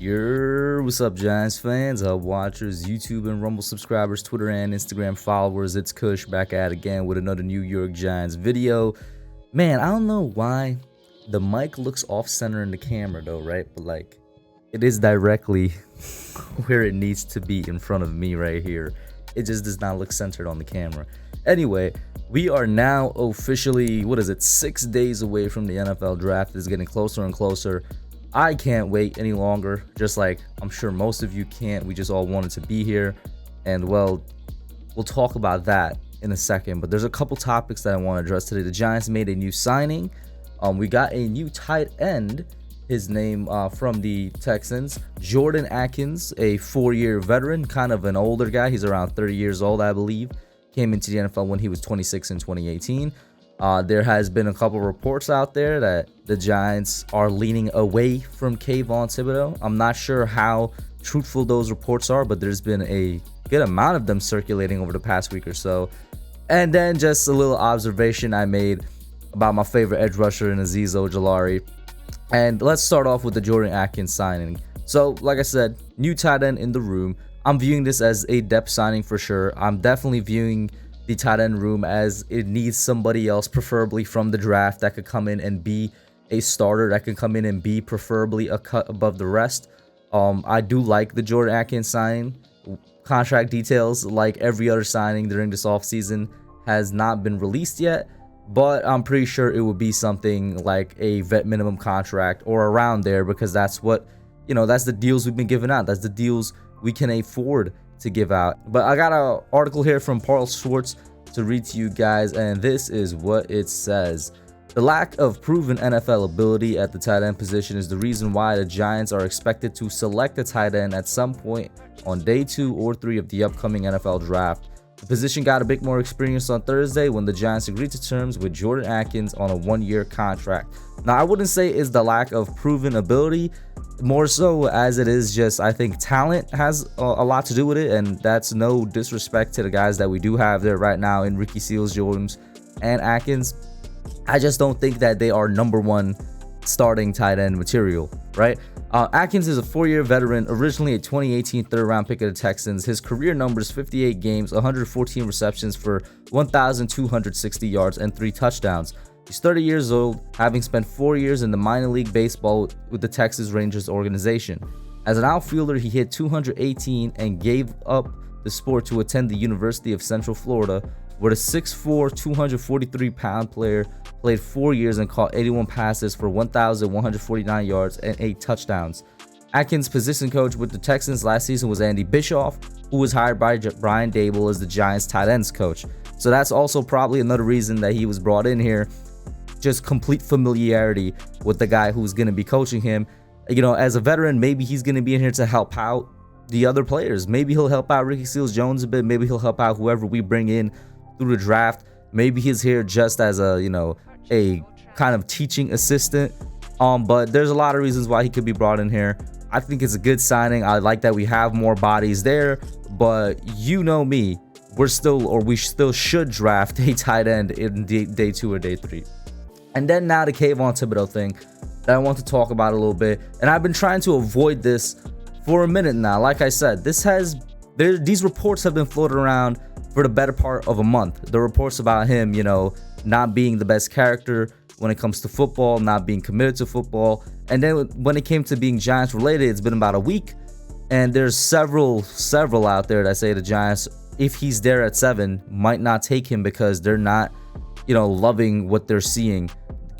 What's up, Giants fans, Hub watchers, YouTube and Rumble subscribers, Twitter and Instagram followers? It's Kush back at it again with another New York Giants video. Man, I don't know why the mic looks off-center in the camera though, right? But like, it is directly where it needs to be in front of me right here. It just does not look centered on the camera. Anyway, we are now officially, 6 days away from the NFL draft. It's getting closer and closer. I can't wait any longer, just like I'm sure most of you can't. We just all wanted to be here, and well, we'll talk about that in a second, but there's a couple topics that I want to address today. The Giants made a new signing. We got a new tight end, his name from the Texans, Jordan Akins, a 4-year veteran, kind of an older guy. He's around 30 years old, I believe. Came into the NFL when he was 26 in 2018. There has been a couple reports out there that the Giants are leaning away from Kayvon Thibodeaux. I'm not sure how truthful those reports are, but there's been a good amount of them circulating over the past week or so. And then just a little observation I made about my favorite edge rusher in Azeez Ojulari. And let's start off with the Jordan Akins signing. So, like I said, new tight end in the room. I'm viewing this as a depth signing for sure. I'm definitely viewing the tight end room as it needs somebody else, preferably from the draft, that could come in and be a starter, that can come in and be preferably a cut above the rest. I do like the Jordan Akins signing. Contract details, like every other signing during this offseason, has not been released yet, but I'm pretty sure it would be something like a vet minimum contract or around there, because that's what, that's the deals we've been giving out. That's the deals we can afford to give out. But I got an article here from Paul Schwartz to read to you guys, and this is what it says. The lack of proven NFL ability at the tight end position is the reason why the Giants are expected to select a tight end at some point on day 2 or 3 of the upcoming NFL draft. The position got a bit more experience on Thursday when the Giants agreed to terms with Jordan Akins on a 1-year contract. Now, I wouldn't say it's the lack of proven ability, more so as it is just, I think talent has a lot to do with it, and that's no disrespect to the guys that we do have there right now in Ricky Seals-Jones and Akins. I just don't think that they are number one starting tight end material, right? Akins is a 4-year veteran, originally a 2018 third-round pick of the Texans. His career numbers: 58 games, 114 receptions for 1,260 yards and 3 touchdowns. He's 30 years old, having spent 4 years in the minor league baseball with the Texas Rangers organization. As an outfielder, he hit 218 and gave up the sport to attend the University of Central Florida, where the 6'4", 243-pound player played 4 years and caught 81 passes for 1,149 yards and 8 touchdowns. Akins' position coach with the Texans last season was Andy Bischoff, who was hired by Brian Daboll as the Giants' tight ends coach. So that's also probably another reason that he was brought in here. Just complete familiarity with the guy who's going to be coaching him. As a veteran, maybe he's going to be in here to help out the other players. Maybe he'll help out Ricky Seals-Jones a bit. Maybe he'll help out whoever we bring in through the draft. Maybe he's here just as a kind of teaching assistant. But there's a lot of reasons why he could be brought in here. I think it's a good signing. I like that we have more bodies there, but me, we still should draft a tight end in day 2 or day 3. And then now the Kayvon Thibodeaux thing that I want to talk about a little bit. And I've been trying to avoid this for a minute now. Like I said, these reports have been floated around for the better part of a month. The reports about him, not being the best character when it comes to football, not being committed to football. And then when it came to being Giants related, it's been about a week. And there's several out there that say the Giants, if he's there at 7, might not take him because they're not, loving what they're seeing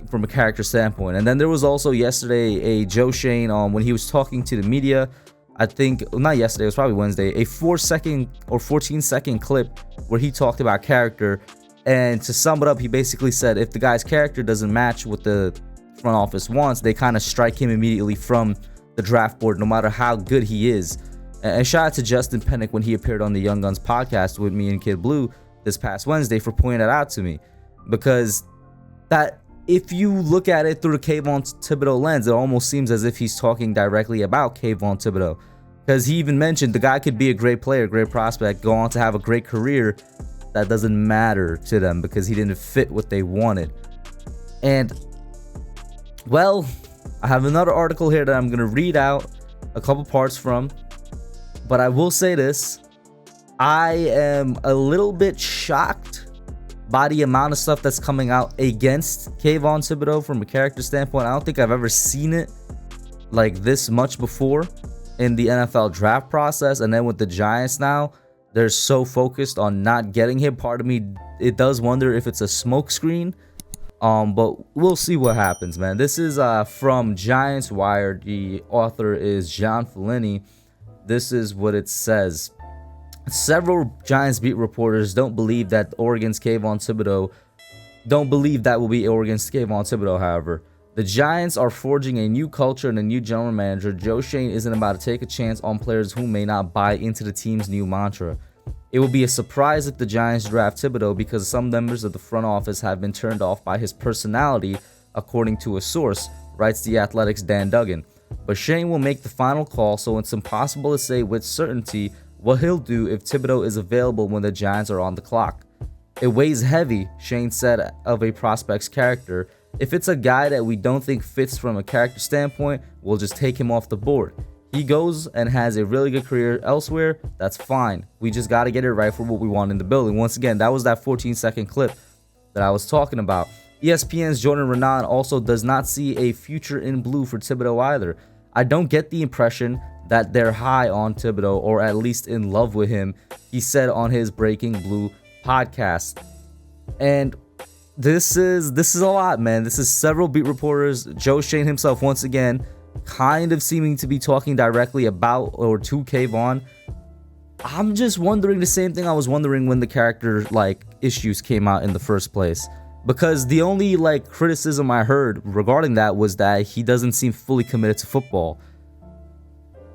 from a character standpoint. And then there was also yesterday a Joe Schoen when he was talking to the media. I think not yesterday, it was probably Wednesday, a 4-second or 14-second clip where he talked about character. And to sum it up, he basically said if the guy's character doesn't match what the front office wants, they kind of strike him immediately from the draft board, no matter how good he is. And shout out to Justin Pennick when he appeared on the Young Guns podcast with me and Kid Blue this past Wednesday for pointing that out to me. Because that, if you look at it through the Kayvon Thibodeaux lens, it almost seems as if he's talking directly about Kayvon Thibodeaux. Because he even mentioned the guy could be a great player, great prospect, go on to have a great career. That doesn't matter to them because he didn't fit what they wanted. And, well, I have another article here that I'm going to read out a couple parts from. But I will say this. I am a little bit shocked by the amount of stuff that's coming out against Kayvon Thibodeaux from a character standpoint. I don't think I've ever seen it like this much before in the NFL draft process. And then with the Giants now, they're so focused on not getting him. Part of me, it does wonder if it's a smokescreen. But we'll see what happens, man. This is from Giants Wire. The author is John Fellini. This is what it says. Several Giants beat reporters don't believe that Oregon's Kayvon Thibodeaux will be Oregon's Kayvon Thibodeaux, however. The Giants are forging a new culture and a new general manager. Joe Schoen isn't about to take a chance on players who may not buy into the team's new mantra. It will be a surprise if the Giants draft Thibodeaux because some members of the front office have been turned off by his personality, according to a source, writes The Athletic's Dan Duggan. But Schoen will make the final call, so it's impossible to say with certainty what he'll do if Thibodeaux is available when the Giants are on the clock. It weighs heavy, Schoen said of a prospect's character. If it's a guy that we don't think fits from a character standpoint, we'll just take him off the board. He goes and has a really good career elsewhere, that's fine. We just got to get it right for what we want in the building. Once again, that was that 14-second clip that I was talking about. ESPN's Jordan Renan also does not see a future in blue for Thibodeaux either. I don't get the impression that they're high on Thibodeaux or at least in love with him, he said on his Breaking Blue podcast. And this is a lot, man. This is several beat reporters. Joe Schoen himself, once again, kind of seeming to be talking directly about or to Kayvon. I'm just wondering the same thing I was wondering when the character issues came out in the first place. Because the only criticism I heard regarding that was that he doesn't seem fully committed to football.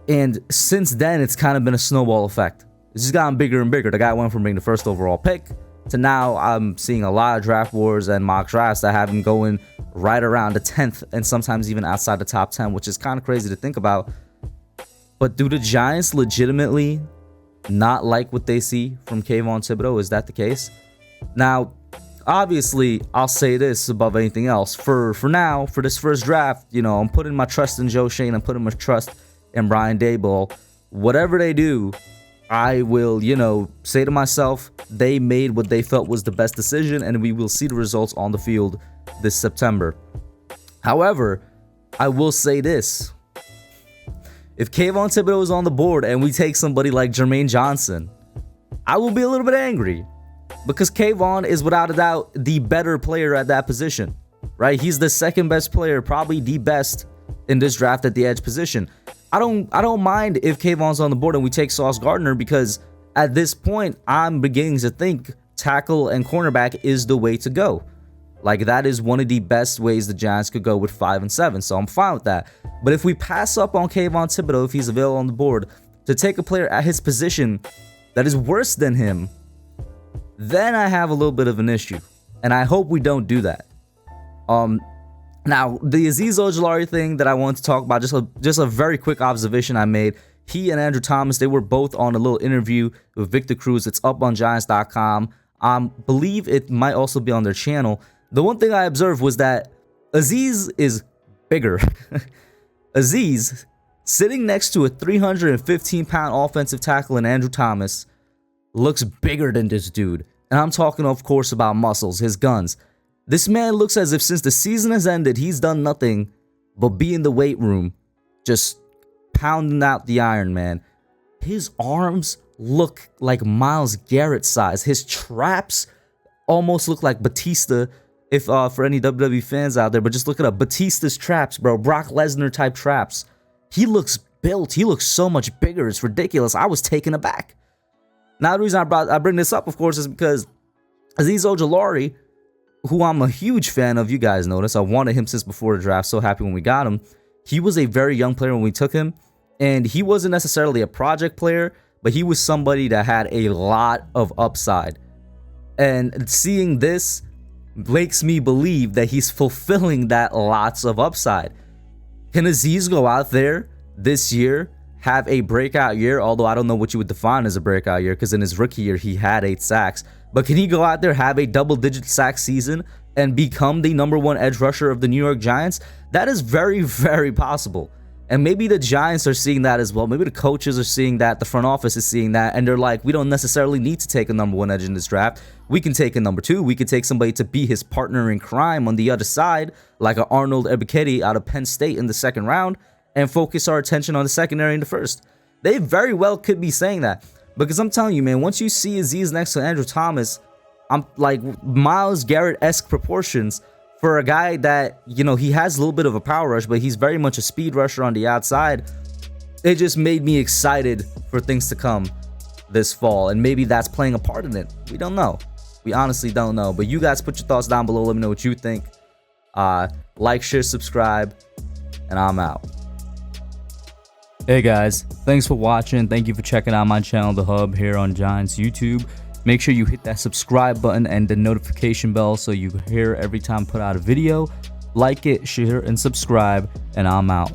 And since then, it's kind of been a snowball effect. It's just gotten bigger and bigger. The guy went from being the first overall pick to now I'm seeing a lot of draft wars and mock drafts that have him going right around the 10th and sometimes even outside the top 10, which is kind of crazy to think about. But do the Giants legitimately not like what they see from Kayvon Thibodeaux? Is that the case? Now, obviously, I'll say this above anything else. For now, for this first draft, I'm putting my trust in Joe Schoen. I'm putting my trust in Brian Daboll. Whatever they do, I will, say to myself, they made what they felt was the best decision, and we will see the results on the field this September. However, I will say this. If Kayvon Thibodeaux is on the board and we take somebody like Jermaine Johnson, I will be a little bit angry. Because Kayvon is without a doubt the better player at that position, right? He's the second best player, probably the best in this draft at the edge position. I don't mind if Kayvon's on the board and we take Sauce Gardner, because at this point I'm beginning to think tackle and cornerback is the way to go. That is one of the best ways the Giants could go with 5 and 7. So I'm fine with that. But if we pass up on Kayvon Thibodeaux, if he's available on the board, to take a player at his position that is worse than him, then I have a little bit of an issue. And I hope we don't do that. Now, the Azeez Ojulari thing that I want to talk about, just a very quick observation I made. He and Andrew Thomas, they were both on a little interview with Victor Cruz. It's up on Giants.com. Believe it might also be on their channel. The one thing I observed was that Azeez is bigger. Azeez, sitting next to a 315-pound offensive tackle in Andrew Thomas, looks bigger than this dude. And I'm talking, of course, about muscles, his guns. This man looks as if since the season has ended, he's done nothing but be in the weight room, just pounding out the iron, man. His arms look like Myles Garrett size. His traps almost look like Batista, if for any WWE fans out there, but just look at Batista's traps, bro. Brock Lesnar type traps. He looks built. He looks so much bigger. It's ridiculous. I was taken aback. Now, the reason I bring this up, of course, is because Azeez Ojulari, who I'm a huge fan of, you guys notice, I wanted him since before the draft, so happy when we got him. He was a very young player when we took him, and he wasn't necessarily a project player, but he was somebody that had a lot of upside. And seeing this makes me believe that he's fulfilling that lots of upside. Can Azeez go out there this year, have a breakout year, although I don't know what you would define as a breakout year, because in his rookie year he had 8 sacks, but can he go out there, have a double-digit sack season and become the #1 edge rusher of the New York Giants? That is very, very possible. And maybe the Giants are seeing that as well. Maybe the coaches are seeing that. The front office is seeing that. And they're like, we don't necessarily need to take a number 1 edge in this draft. We can take a number 2. We could take somebody to be his partner in crime on the other side, like an Arnold Ebiketie out of Penn State in the 2nd round, and focus our attention on the secondary in the 1st. They very well could be saying that. Because I'm telling you, man, once you see Azeez next to Andrew Thomas, I'm like Myles Garrett-esque proportions for a guy that, you know, he has a little bit of a power rush, but he's very much a speed rusher on the outside. It just made me excited for things to come this fall, and maybe that's playing a part in it. We don't know. We honestly don't know. But you guys put your thoughts down below. Let me know what you think. Like, share, subscribe, and I'm out. Hey guys, thanks for watching. Thank you for checking out my channel, The Hub, here on Giants YouTube. Make sure you hit that subscribe button and the notification bell so you hear every time I put out a video. Like it, share, and subscribe, and I'm out.